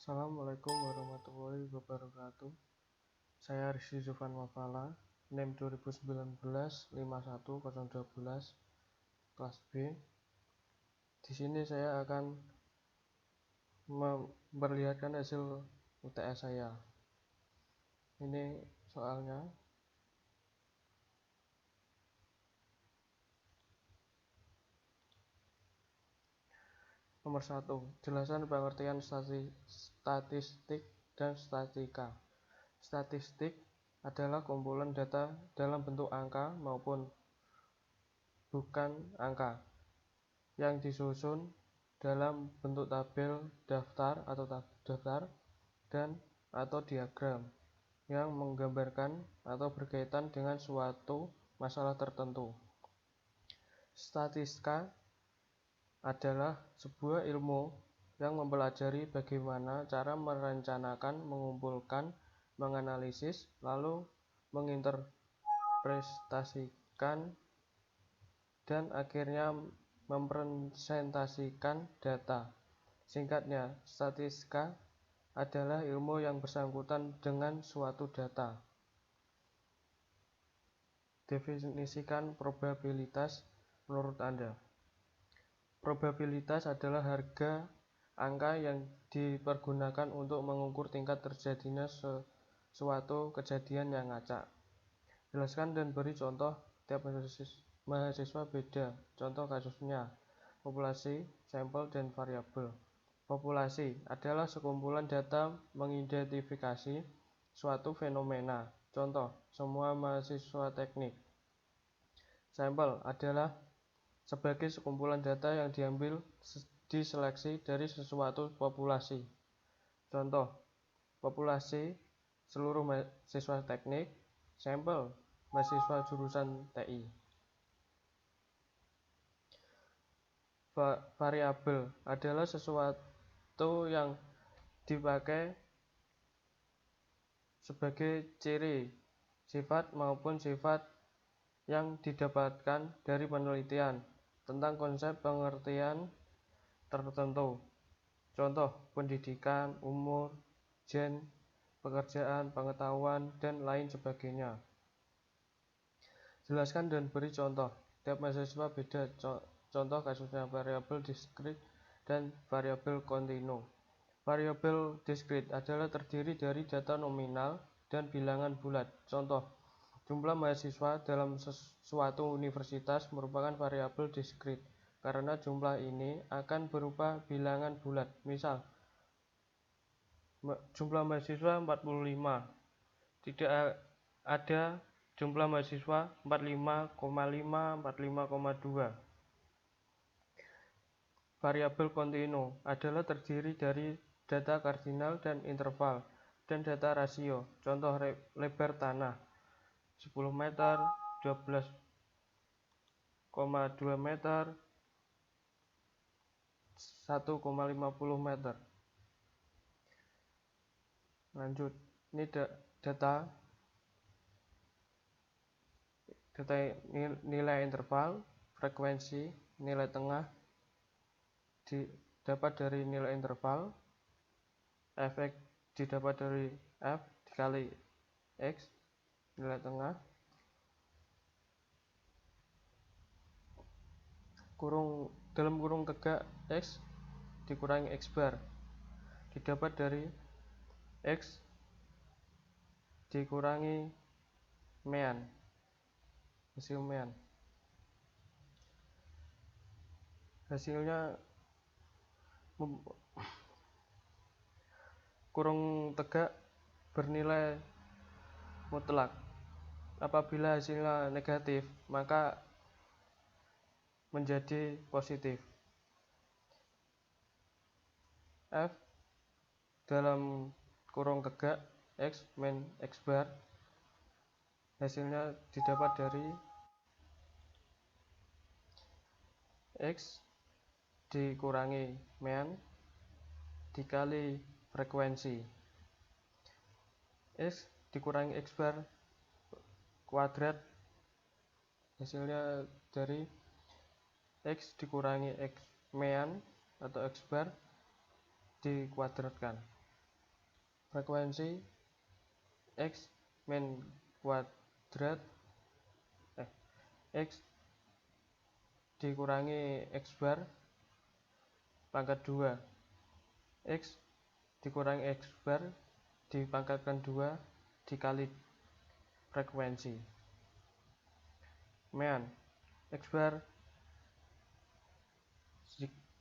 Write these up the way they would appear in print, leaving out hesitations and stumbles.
Assalamualaikum warahmatullahi wabarakatuh. Saya Rizky Zufan Mafala, NIM 2019-51-012, kelas B. Di sini saya akan memperlihatkan hasil UTS saya. Ini soalnya. Nomor 1. Jelasan pengertian statistik dan statistika. Statistik adalah kumpulan data dalam bentuk angka maupun bukan angka yang disusun dalam bentuk tabel, daftar dan atau diagram yang menggambarkan atau berkaitan dengan suatu masalah tertentu. Statistika adalah sebuah ilmu yang mempelajari bagaimana cara merencanakan, mengumpulkan, menganalisis, lalu menginterpretasikan, dan akhirnya mempresentasikan data. Singkatnya, statistika adalah ilmu yang bersangkutan dengan suatu data. Definisikan probabilitas menurut Anda. Probabilitas adalah harga angka yang dipergunakan untuk mengukur tingkat terjadinya suatu kejadian yang ngacak. Jelaskan dan beri contoh. Tiap mahasiswa beda. Contoh kasusnya: populasi, sampel, dan variabel. Populasi adalah sekumpulan data mengidentifikasi suatu fenomena. Contoh, semua mahasiswa teknik. Sampel adalah sebagai sekumpulan data yang diambil diseleksi dari sesuatu populasi. Contoh, populasi seluruh mahasiswa teknik, sampel mahasiswa jurusan TI. Variabel adalah sesuatu yang dipakai sebagai ciri, sifat maupun sifat yang didapatkan dari penelitian tentang konsep pengertian tertentu. Contoh, pendidikan, umur, gen, pekerjaan, pengetahuan, dan lain sebagainya. Jelaskan dan beri contoh. Tiap mahasiswa beda. Contoh kasusnya: variabel diskrit dan variabel kontinu. Variabel diskrit adalah terdiri dari data nominal dan bilangan bulat. Contoh, jumlah mahasiswa dalam suatu universitas merupakan variabel diskrit karena jumlah ini akan berupa bilangan bulat. Misal, jumlah mahasiswa 45. Tidak ada jumlah mahasiswa 45,5, 45,2. Variabel kontinu adalah terdiri dari data kardinal dan interval dan data rasio. Contoh, lebar tanah 10 meter, 12,2 meter, 1,50 meter. Lanjut, ini data nilai interval, frekuensi, nilai tengah didapat dari nilai interval, efek didapat dari F dikali X, nilai tengah, dalam kurung tegak X dikurangi X bar didapat dari X dikurangi mean, hasil mean. Hasilnya kurung tegak bernilai mutlak. Apabila hasilnya negatif, maka menjadi positif. F dalam kurung tegak X min X bar hasilnya didapat dari X dikurangi mean dikali frekuensi. X dikurangi X bar kuadrat hasilnya dari X dikurangi X mean atau X bar dikuadratkan. frekuensi X min kuadrat X dikurangi X bar pangkat 2 X dikurangi X bar dipangkatkan 2 dikali frekuensi mean X bar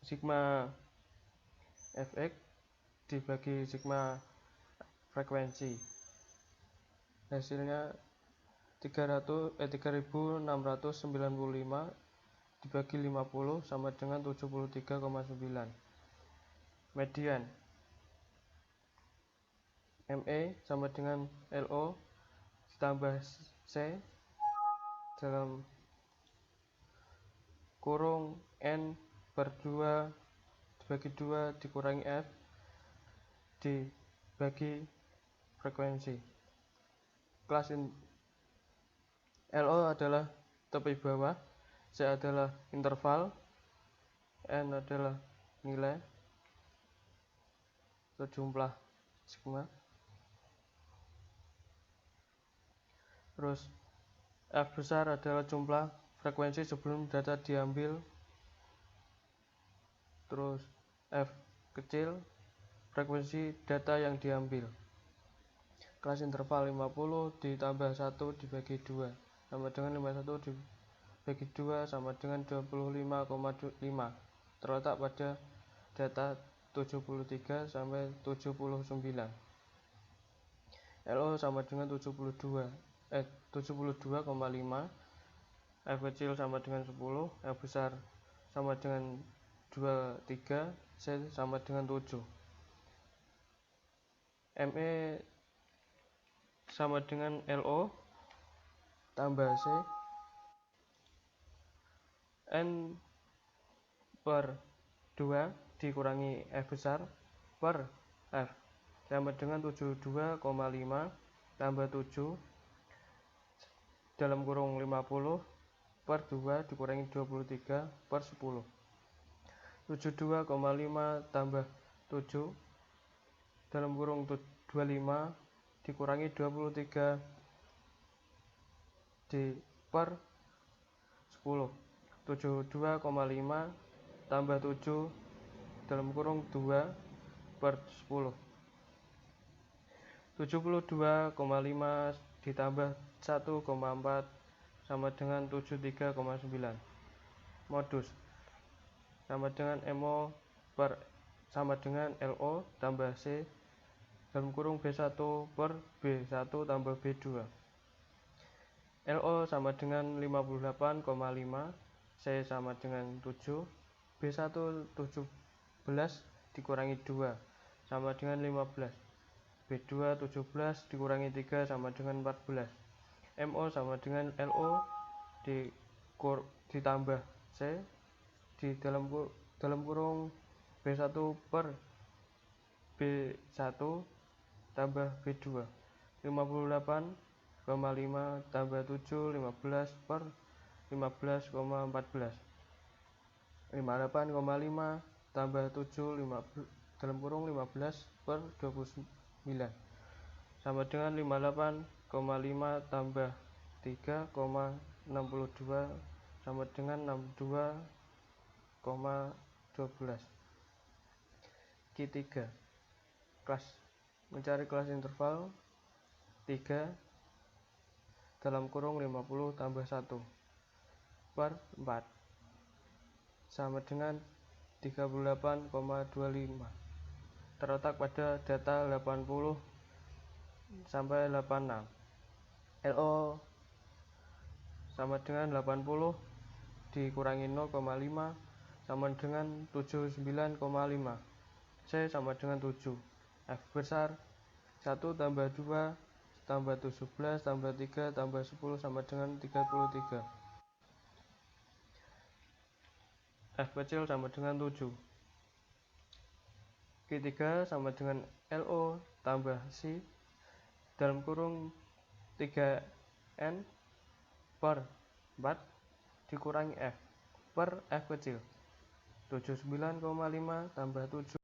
sigma Fx dibagi sigma frekuensi, hasilnya 3695 dibagi 50 sama dengan 73,9. Median ME sama dengan LO ditambah C dalam kurung N per 2 dibagi 2 dikurangi F dibagi frekuensi. Kelas LO adalah tepi bawah, C adalah interval, N adalah nilai atau jumlah sigma. Terus F besar adalah jumlah frekuensi sebelum data diambil. Terus F kecil frekuensi data yang diambil. Kelas interval 50 ditambah 1 dibagi 2 sama dengan 51 dibagi 2 sama dengan 25,5 terletak pada data 73 sampai 79. LO sama dengan 72,5, F kecil sama dengan 10, F besar sama dengan 23, C sama dengan 7. ME sama dengan LO tambah C, N per 2 dikurangi F besar per F sama dengan 72,5 tambah 7 dalam kurung 50 per 2 dikurangi 23 per 10. 72,5 tambah 7 dalam kurung 25 dikurangi 23 per 10. 72,5 tambah 7 dalam kurung 2 per 10. 72,5 ditambah 1,4 sama dengan 73,9. Modus sama dengan MO per sama dengan LO tambah C dalam kurung B1 per B1 tambah B2. LO sama dengan 58,5, C sama dengan 7, B1 17 dikurangi 2 sama dengan 15, B2 17 dikurangi 3 sama dengan 14. MO sama dengan LO ditambah C di dalam kurung B1 per B1 tambah B2. 58,5 tambah 7 15 per 15,14. 58,5 tambah 7 dalam kurung 15 per 29 sama dengan 58,5 tambah 3,62 sama dengan 62,12. Q3 kelas mencari kelas interval 3 dalam kurung 50 tambah 1 per 4 sama dengan 38,25 terletak pada data 80 sampai 86. LO sama dengan 80 dikurangi 0,5 sama dengan 79,5. C sama dengan 7. F besar 1 tambah 2 tambah 17 tambah 3 tambah 10 sama dengan 33. F kecil sama dengan 7. Q3 sama dengan LO tambah C dalam kurung 3N per 4 dikurangi F per F kecil 79,5 tambah 7